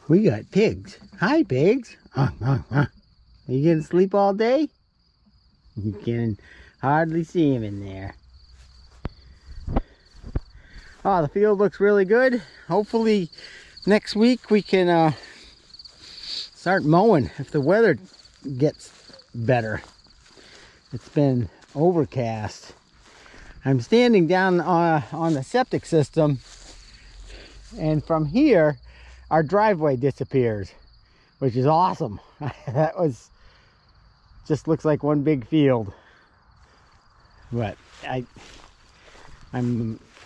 We got pigs. Hi, pigs. You gonna sleep all day? You can hardly see him in there. Oh, the field looks really good. Hopefully next week we can start mowing if the weather gets better. It's been overcast. I'm standing down on the septic system, and from here our driveway disappears, which is awesome. That was just looks like one big field, but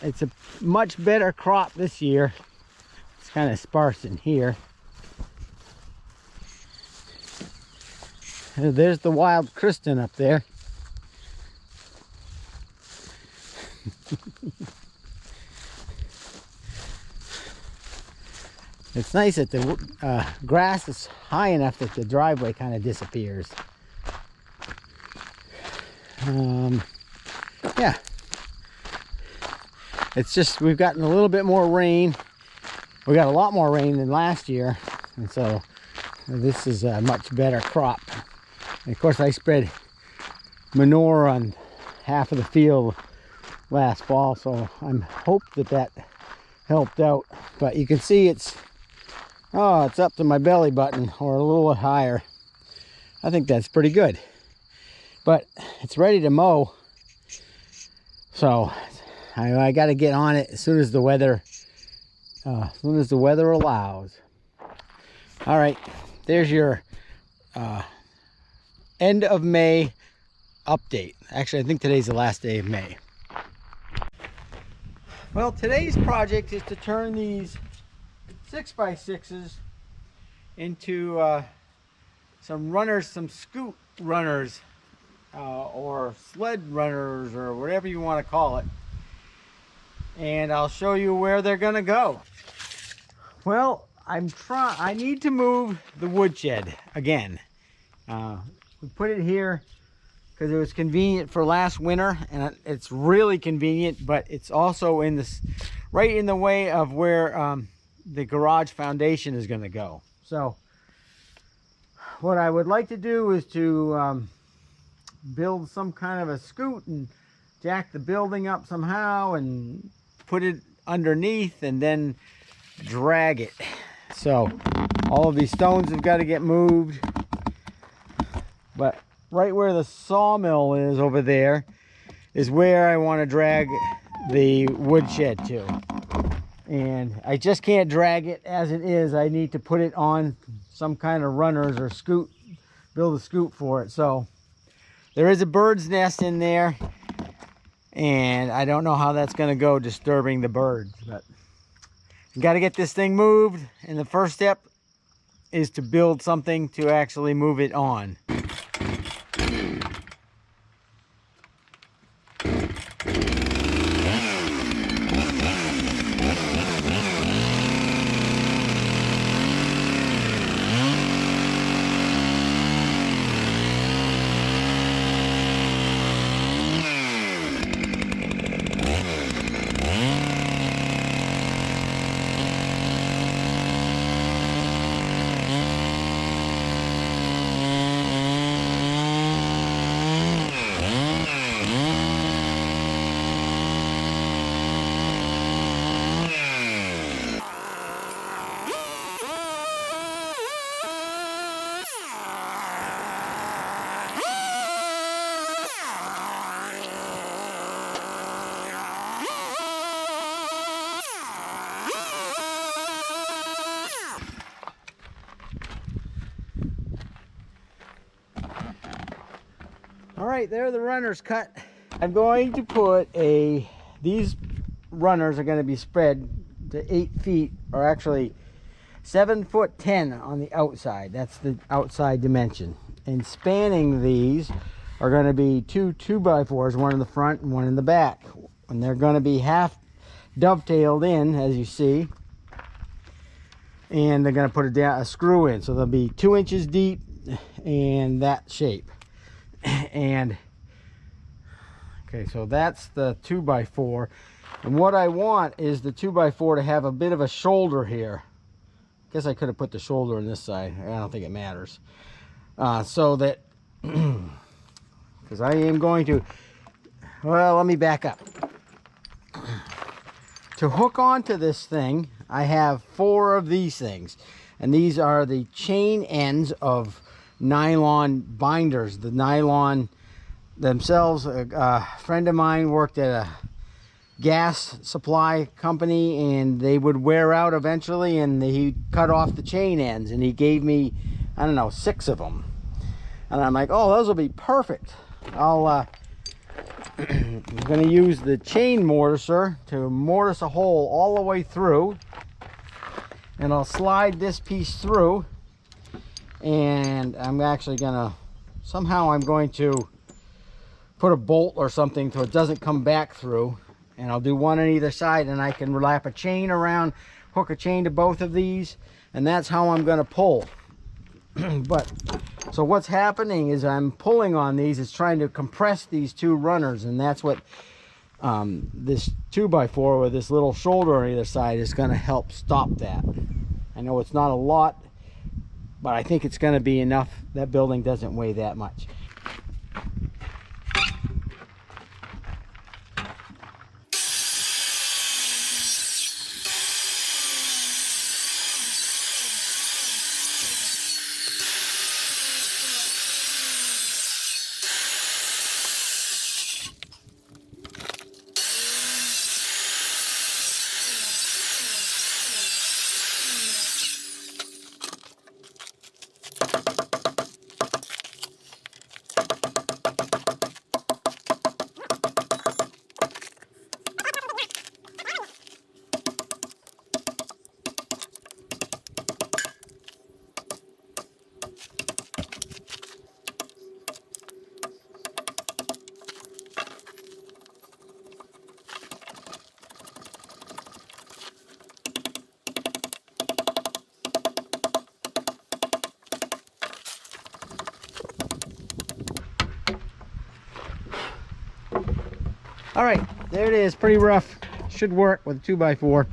it's a much better crop this year. It's kind of sparse in here. There's the wild Kristen up there. It's nice that the grass is high enough that the driveway kind of disappears. Yeah. It's just we've gotten a little bit more rain. We got a lot more rain than last year, and so this is a much better crop. And of course I spread manure on half of the field last fall, so I'm hope that helped out. But you can see it's up to my belly button or a little higher. I think that's pretty good, but it's ready to mow, so I got to get on it as soon as the weather allows. All right, there's your end of May update. Actually, I think today's the last day of May. Well, today's project is to turn these 6x6s into some runners, some scoot runners, or sled runners, or whatever you want to call it. And I'll show you where they're gonna go. Well, I need to move the woodshed again. We put it here because it was convenient for last winter, and it's really convenient, but it's also right in the way of where the garage foundation is going to go. So what I would like to do is to build some kind of a scoot and jack the building up somehow and put it underneath and then drag it. So all of these stones have got to get moved, but right where the sawmill is over there is where I want to drag the woodshed to. And I just can't drag it as it is. I need to put it on some kind of runners or scoot, build a scoot for it. So there is a bird's nest in there, and I don't know how that's going to go, disturbing the birds, but you got to get this thing moved, and the first step is to build something to actually move it on. All right, there are the runners cut. I'm going to put these runners are going to be spread to 8 feet, or actually 7'10" on the outside. That's the outside dimension. And spanning these are going to be two 2x4s, one in the front and one in the back. And they're going to be half dovetailed in, as you see. And they're going to put a screw in, so they'll be 2 inches deep and that shape. And okay, so that's the 2x4, and what I want is the 2x4 to have a bit of a shoulder here, guess I could have put the shoulder on this side. I don't think it matters. So that, because I am going to, well, let me back up. To hook onto this thing, I have 4 of these things. And these are the chain ends of nylon binders. The nylon themselves, a friend of mine worked at a gas supply company, and they would wear out eventually, and he cut off the chain ends, and he gave me, I don't know, 6 of them. And I'm like, oh, those will be perfect. I'm going to use the chain mortiser to mortise a hole all the way through, and I'll slide this piece through, and I'm actually going to, somehow I'm going to put a bolt or something so it doesn't come back through, and I'll do one on either side, and I can wrap a chain around, hook a chain to both of these, and that's how I'm going to pull. But so what's happening is I'm pulling on these, it's trying to compress these 2 runners, and that's what this 2x4 with this little shoulder on either side is going to help stop that. I know it's not a lot, but I think it's going to be enough. That building doesn't weigh that much. All right, there it is, pretty rough. Should work with a 2x4.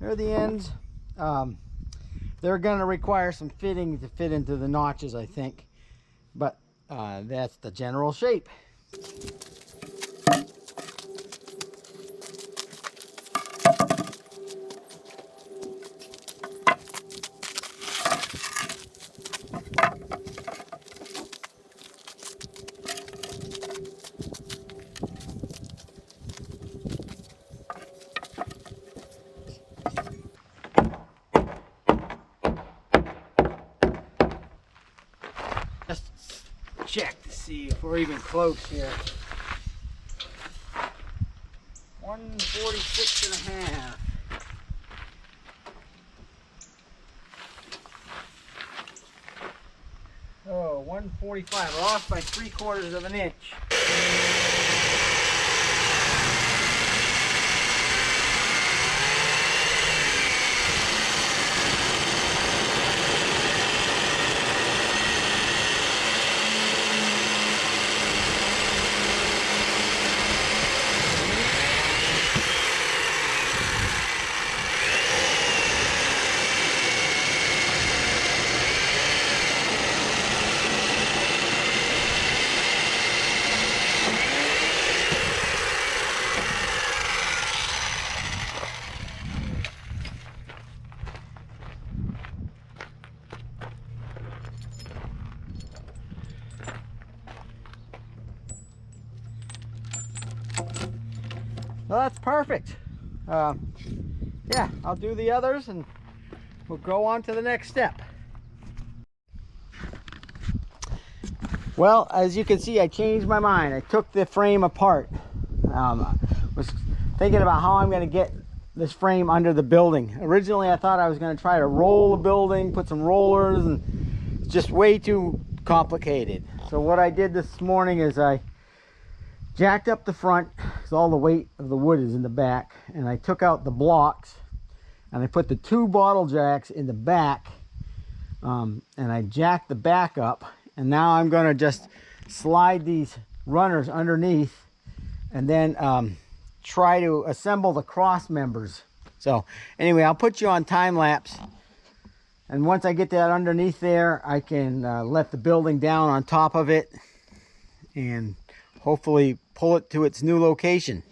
There are the ends. They're going to require some fitting to fit into the notches, I think, but that's the general shape. Just check to see if we're even close here. 146 and a half. Oh, 145. We're off by 3/4 of an inch. Well, that's perfect. Yeah, I'll do the others and we'll go on to the next step. Well, as you can see, I changed my mind. I took the frame apart. Was thinking about how I'm going to get this frame under the building. Originally, I thought I was going to try to roll the building, put some rollers, and it's just way too complicated. So what I did this morning is I jacked up the front because all the weight of the wood is in the back, and I took out the blocks and I put the 2 bottle jacks in the back, and I jacked the back up, and now I'm going to just slide these runners underneath and then try to assemble the cross members. So anyway, I'll put you on time lapse, and once I get that underneath there, I can let the building down on top of it and hopefully pull it to its new location.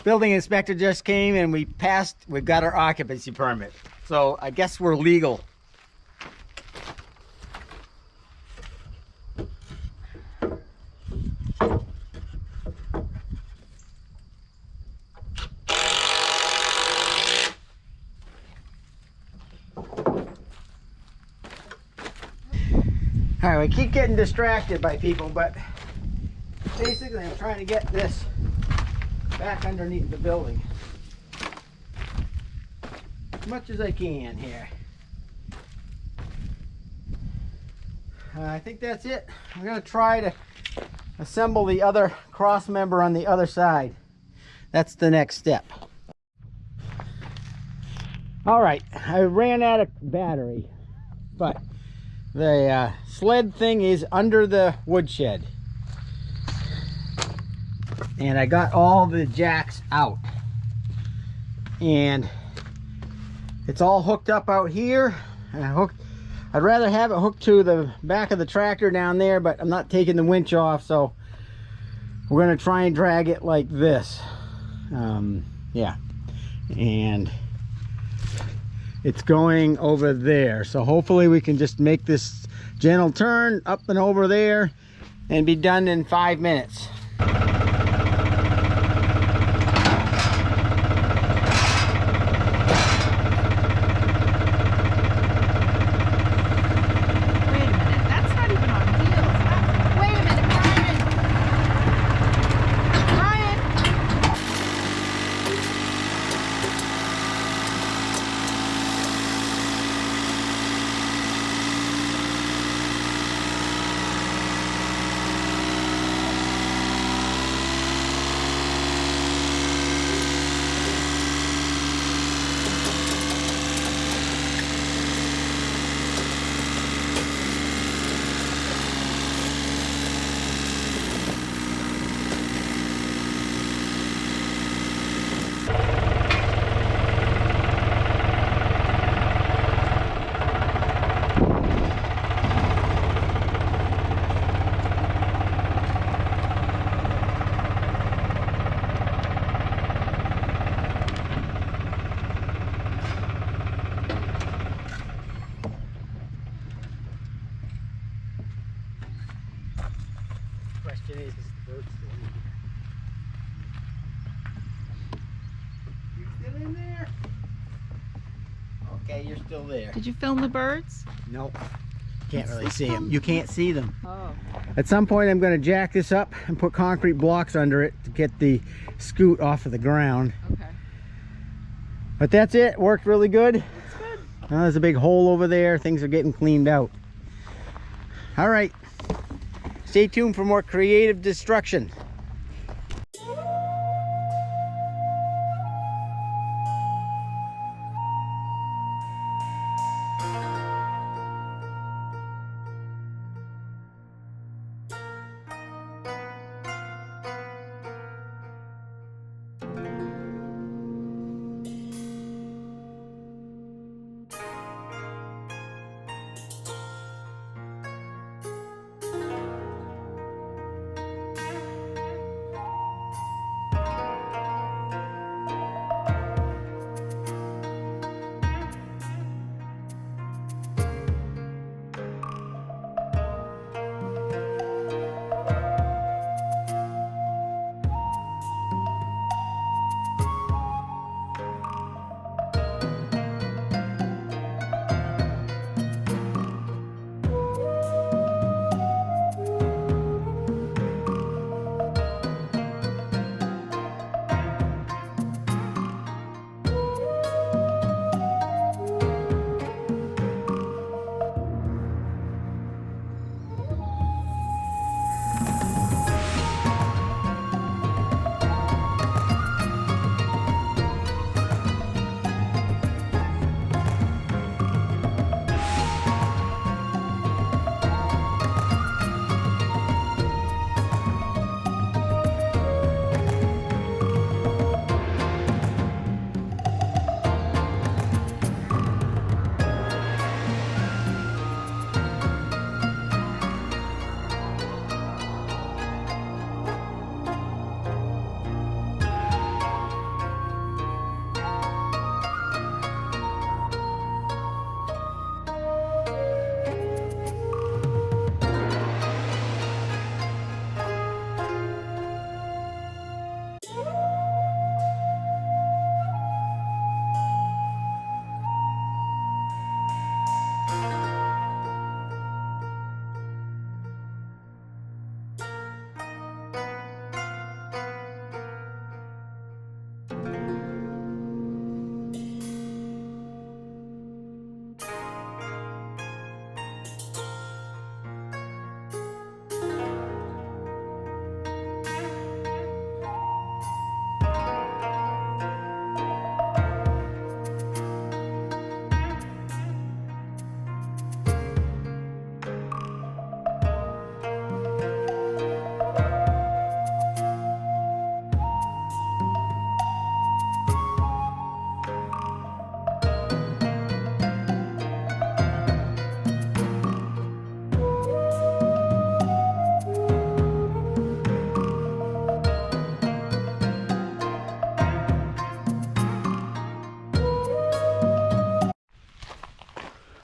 Building inspector just came and we've got our occupancy permit. So I guess we're legal. All right, we keep getting distracted by people, but basically I'm trying to get this back underneath the building as much as I can here. I think that's it. I'm going to try to assemble the other cross member on the other side. That's the next step. All right, I ran out of battery, but the sled thing is under the woodshed, and I got all the jacks out, and it's all hooked up out here. I'd rather have it hooked to the back of the tractor down there, but I'm not taking the winch off, so we're going to try and drag it like this. Yeah, and it's going over there, so hopefully we can just make this gentle turn up and over there and be done in 5 minutes. Question is the bird still in here? You still in there? Okay, you're still there. Did you film the birds? Nope. Can't really see them. You can't see them. Oh. At some point I'm going to jack this up and put concrete blocks under it to get the scoot off of the ground. Okay. But that's it. Worked really good. That's good. Now there's a big hole over there. Things are getting cleaned out. All right. Stay tuned for more creative destruction.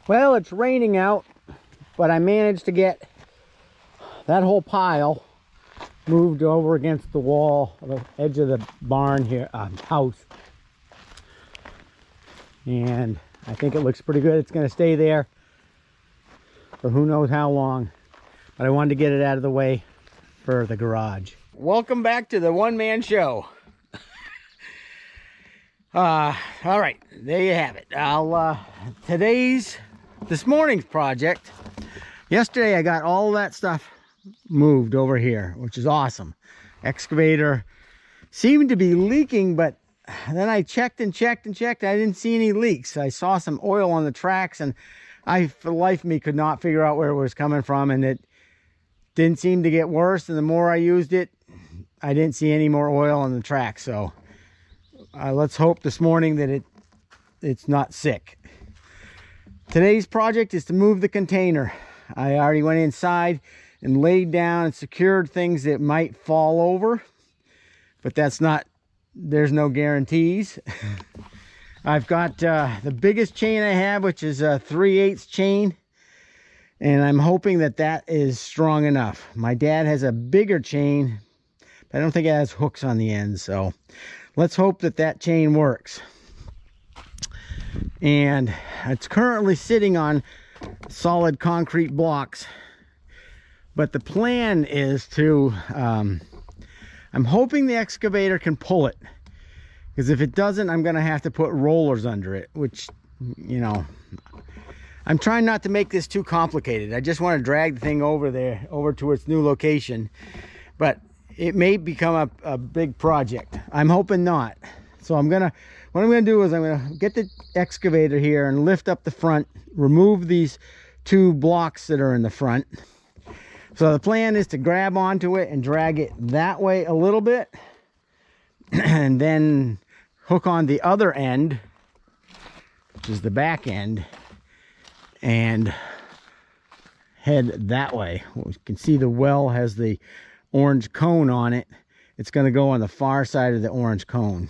Well, it's raining out, but I managed to get that whole pile moved over against the wall, the edge of the barn here, house. And I think it looks pretty good. It's going to stay there for who knows how long. But I wanted to get it out of the way for the garage. Welcome back to the one-man show. All right, there you have it. This morning's project. Yesterday I got all that stuff moved over here, which is awesome. Excavator seemed to be leaking, but then I checked and checked and checked. I didn't see any leaks. I saw some oil on the tracks, and I, for the life of me, could not figure out where it was coming from, and it didn't seem to get worse. And the more I used it, I didn't see any more oil on the track. So let's hope this morning that it's not sick. Today's project is to move the container. I already went inside and laid down and secured things that might fall over, but there's no guarantees. I've got the biggest chain I have, which is a 3/8 chain, and I'm hoping that is strong enough. My dad has a bigger chain, but I don't think it has hooks on the end, so let's hope that chain works. And it's currently sitting on solid concrete blocks, but the plan is to I'm hoping the excavator can pull it, because if it doesn't, I'm gonna have to put rollers under it, which, you know, I'm trying not to make this too complicated. I just want to drag the thing over to its new location, but it may become a big project. I'm hoping not. So what I'm gonna do is I'm gonna get the excavator here and lift up the front, remove these two blocks that are in the front. So the plan is to grab onto it and drag it that way a little bit, and then hook on the other end, which is the back end, and head that way. You can see the well has the orange cone on it. It's going to go on the far side of the orange cone.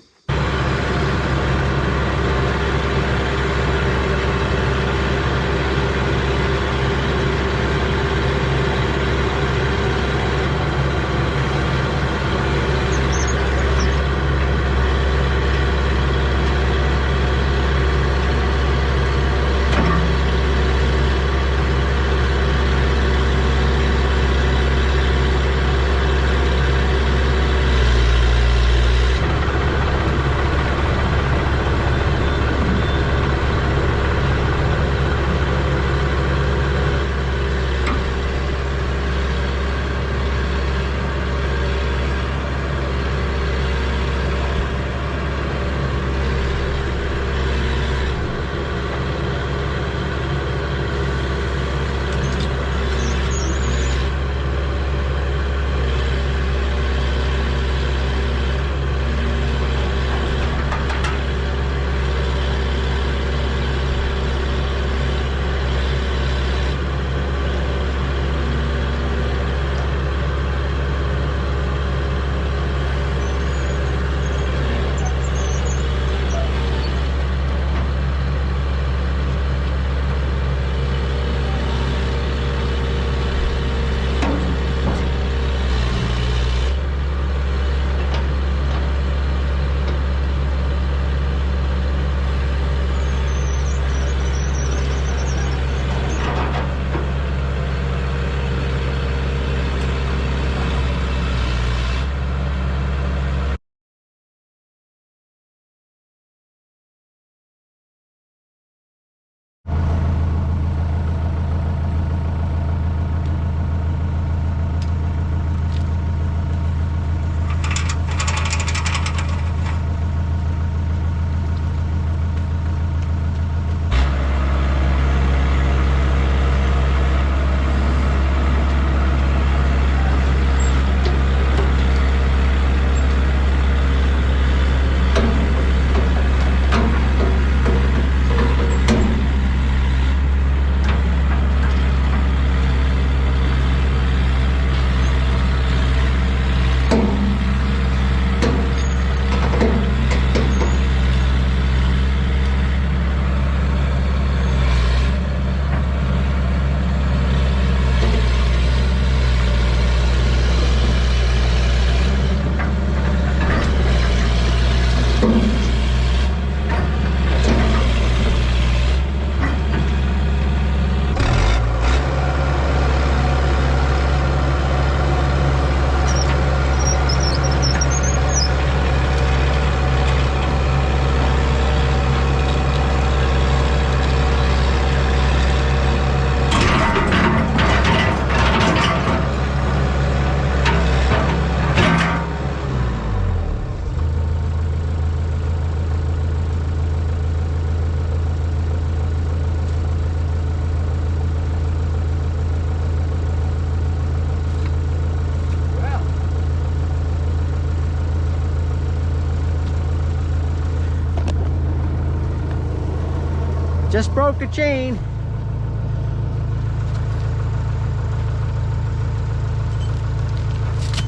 Just broke a chain.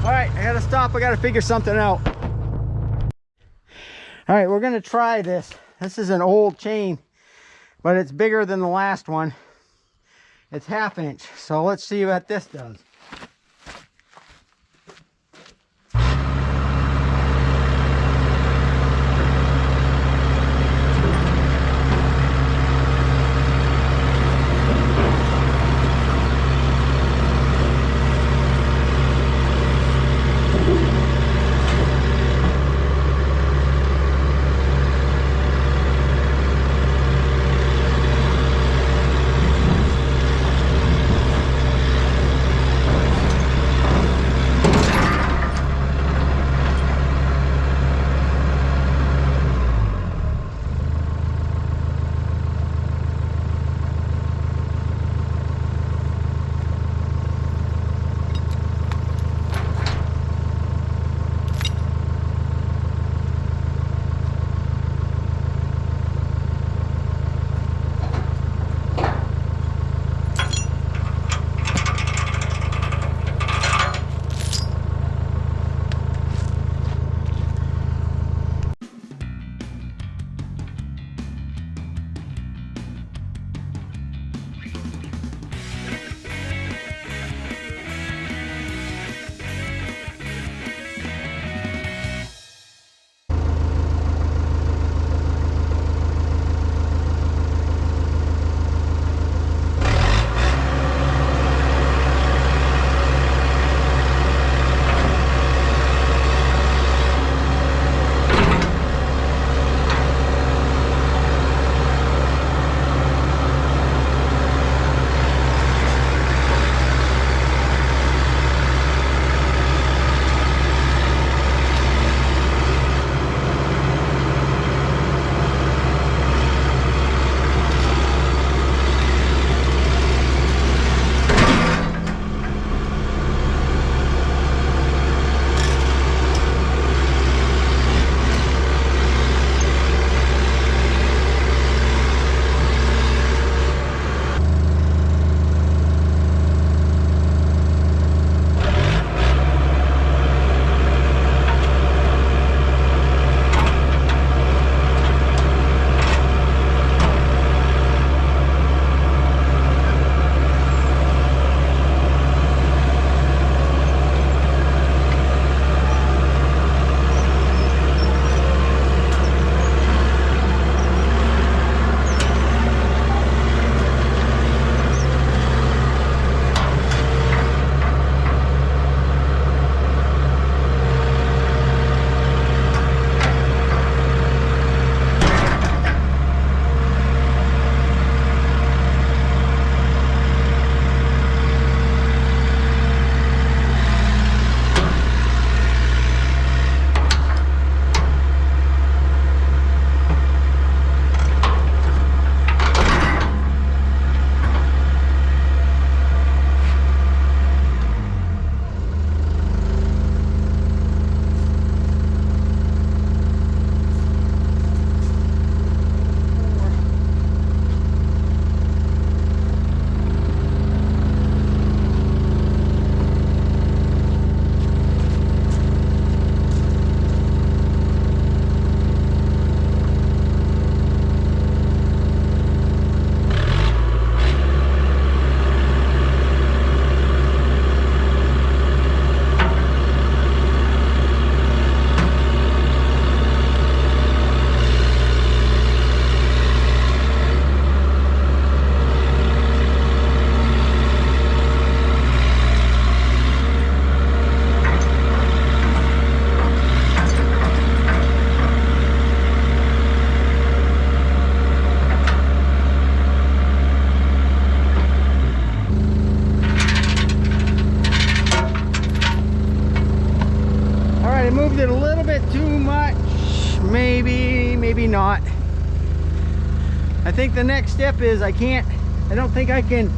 All right, I gotta stop. I gotta figure something out. All right, we're gonna try this. This is an old chain, but it's bigger than the last one. It's 1/2 inch. So let's see what this does. maybe not. I think the next step is I don't think I can.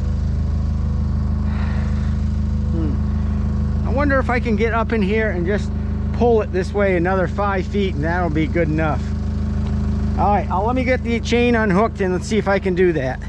I wonder if I can get up in here and just pull it this way another 5 feet, and that'll be good enough. All right, let me get the chain unhooked and let's see if I can do that.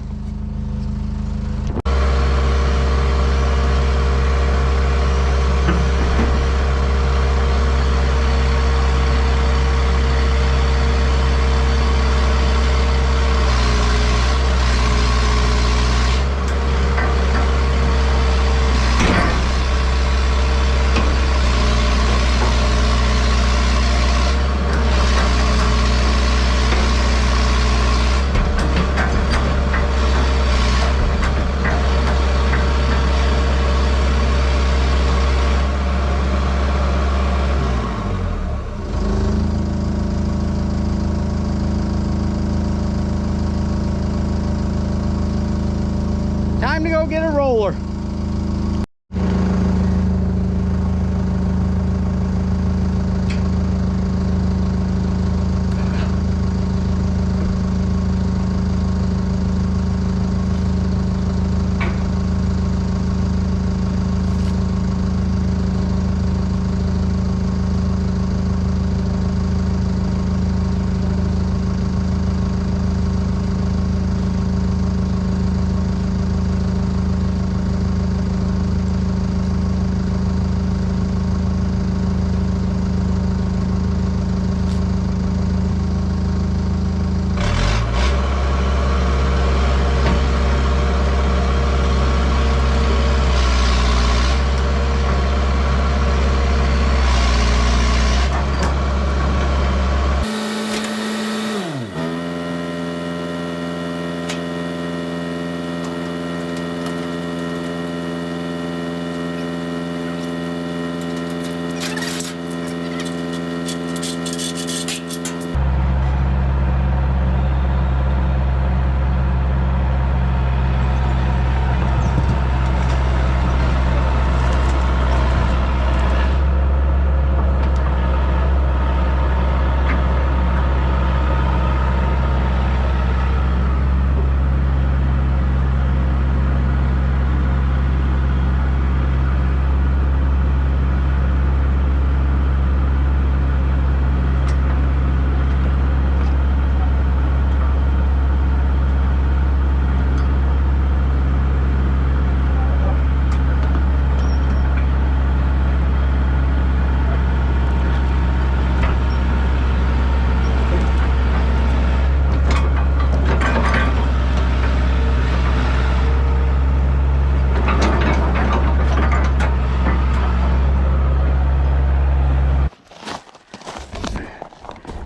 Time to go get a roller.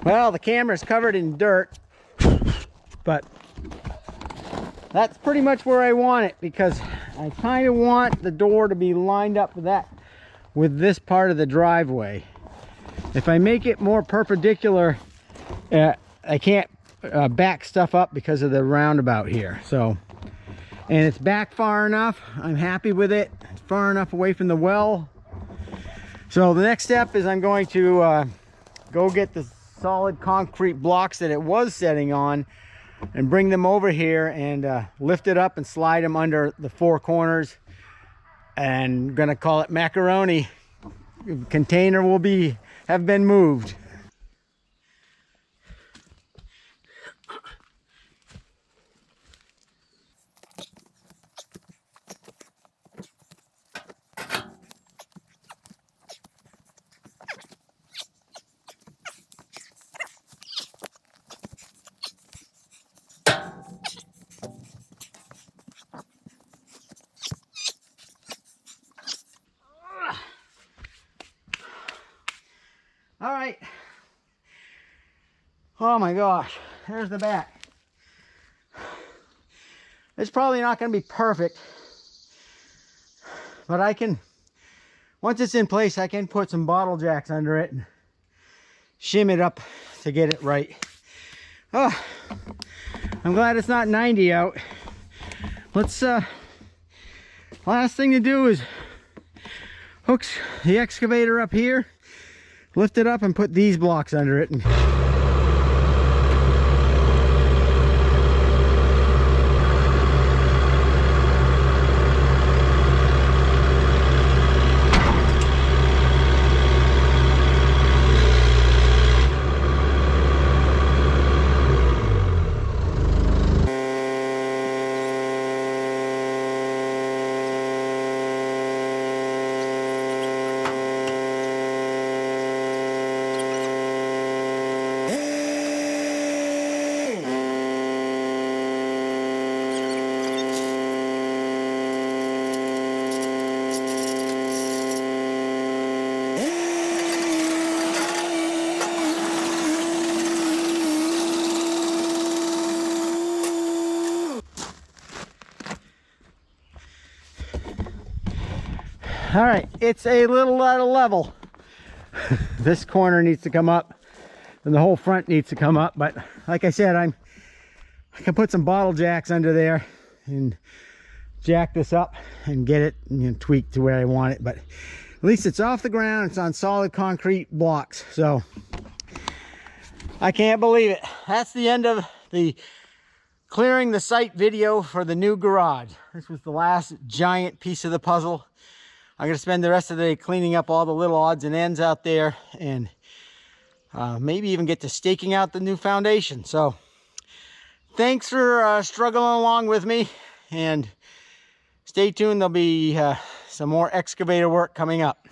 Well, the camera's covered in dirt, but that's pretty much where I want it because I kind of want the door to be lined up with this part of the driveway. If I make it more perpendicular, I can't back stuff up because of the roundabout here. So, and it's back far enough. I'm happy with it. It's far enough away from the well. So the next step is I'm going to go get the solid concrete blocks that it was setting on and bring them over here and lift it up and slide them under the four corners, and gonna call it macaroni. Container will have been moved. All right. Oh my gosh, there's the back. It's probably not going to be perfect, but I can, once it's in place, I can put some bottle jacks under it and shim it up to get it right. Oh, I'm glad it's not 90 out. Let's, last thing to do is hook the excavator up here, lift it up and put these blocks under it. All right, it's a little out of level. This corner needs to come up and the whole front needs to come up, but like I said, I can put some bottle jacks under there and jack this up and get it, you know, tweaked to where I want it. But at least it's off the ground, it's on solid concrete blocks, so I can't believe it. That's the end of the clearing the site video for the new garage. This was the last giant piece of the puzzle. I'm going to spend the rest of the day cleaning up all the little odds and ends out there, and maybe even get to staking out the new foundation. So thanks for struggling along with me, and stay tuned. There'll be some more excavator work coming up.